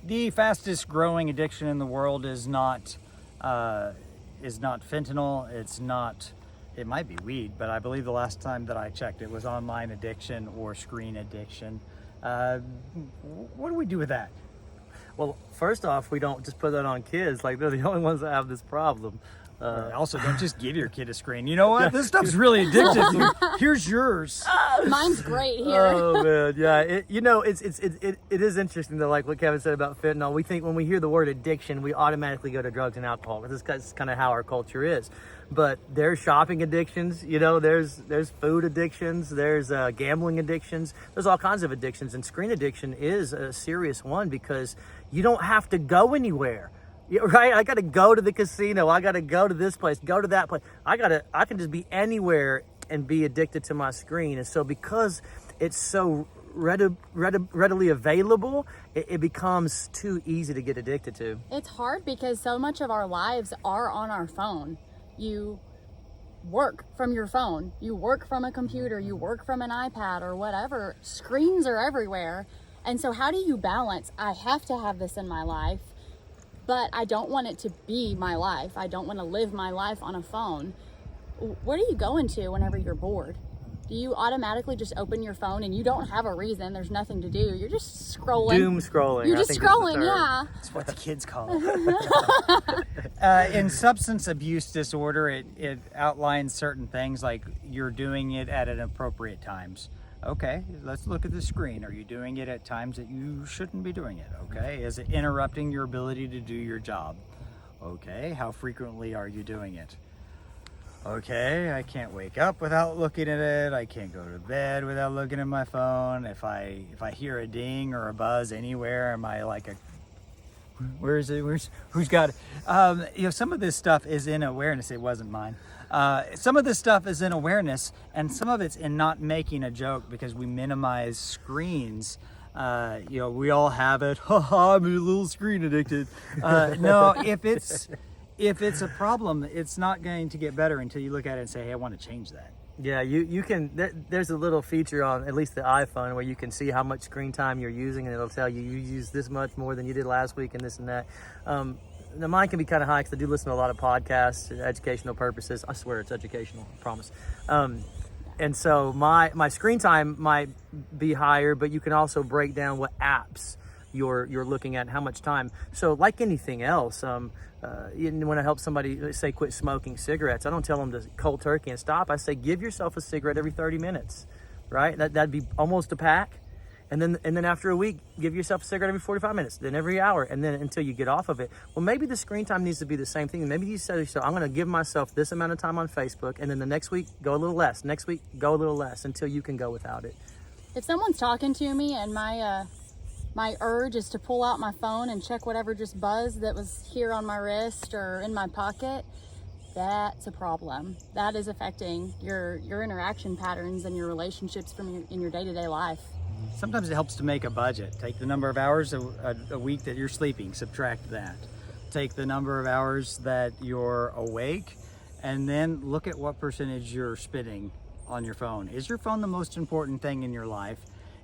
The fastest growing addiction in the world is not fentanyl. It might be weed, but I believe the last time that I checked, it was online addiction or screen addiction. What do we do with that? Well, first off, we don't just put that on kids. Like, they're the only ones that have this problem. Also, don't just give your kid a screen. You know what? This stuff's really addictive. Here's yours. Mine's great here. Oh man, yeah. It is interesting though, like what Kevin said about fentanyl. We think when we hear the word addiction, we automatically go to drugs and alcohol. This is kind of how our culture is. But there's shopping addictions. There's food addictions. There's gambling addictions. There's all kinds of addictions, and screen addiction is a serious one because you don't have to go anywhere. Yeah, right? I got to go to the casino. I got to go to this place, go to that place. I can just be anywhere and be addicted to my screen. And so because it's so readily available, it becomes too easy to get addicted to. It's hard because so much of our lives are on our phone. You work from your phone. You work from a computer. You work from an iPad or whatever. Screens are everywhere. And so how do you balance, I have to have this in my life, but I don't want it to be my life. I don't want to live my life on a phone. Where do you go into whenever you're bored? Do you automatically just open your phone and you don't have a reason? There's nothing to do. You're just scrolling. Doom scrolling. You're just scrolling, yeah. That's what the kids call it. In substance abuse disorder, it outlines certain things like you're doing it at inappropriate times. Okay, let's look at the screen. Are you doing it at times that you shouldn't be doing it? Okay, is it interrupting your ability to do your job? Okay, how frequently are you doing it? Okay, I can't wake up without looking at it. I can't go to bed without looking at my phone. If I hear a ding or a buzz anywhere, am I like where is it? Who's got it? Some of this stuff is in awareness. It wasn't mine. Some of this stuff is in awareness, and some of it's in not making a joke because we minimize screens. We all have it. I'm a little screen addicted. No, if it's a problem, it's not going to get better until you look at it and say, hey, I want to change that. Yeah, you can. There's a little feature on at least the iPhone where you can see how much screen time you're using, and it'll tell you use this much more than you did last week and this and that. Now mine can be kind of high because I do listen to a lot of podcasts, educational purposes. I swear it's educational, I promise. And so my screen time might be higher, but you can also break down what apps you're looking at and how much time. So like anything else, when I help somebody, let's say, quit smoking cigarettes, I don't tell them to cold turkey and stop. I say, give yourself a cigarette every 30 minutes, right? That'd be almost a pack. And then after a week, give yourself a cigarette every 45 minutes, then every hour, and then until you get off of it. Well, maybe the screen time needs to be the same thing. Maybe you say to yourself, I'm going to give myself this amount of time on Facebook, and then the next week, go a little less. Next week, go a little less until you can go without it. If someone's talking to me and my urge is to pull out my phone and check whatever just buzzed that was here on my wrist or in my pocket, that's a problem. That is affecting your interaction patterns and your relationships in your day-to-day life. Sometimes it helps to make a budget. Take the number of hours a week that you're sleeping, subtract that. Take the number of hours that you're awake, and then look at what percentage you're spending on your phone. Is your phone the most important thing in your life?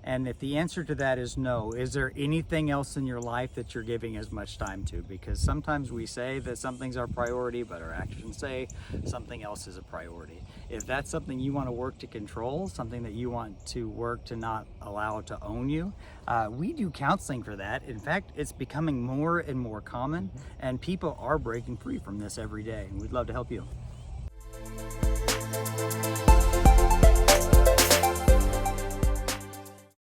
And if the answer to that is no, is there anything else in your life that you're giving as much time to? Because sometimes we say that something's our priority, but our actions say something else is a priority. If that's something you want to work to control, something that you want to work to not allow to own you, we do counseling for that. In fact, it's becoming more and more common, and people are breaking free from this every day, and we'd love to help you.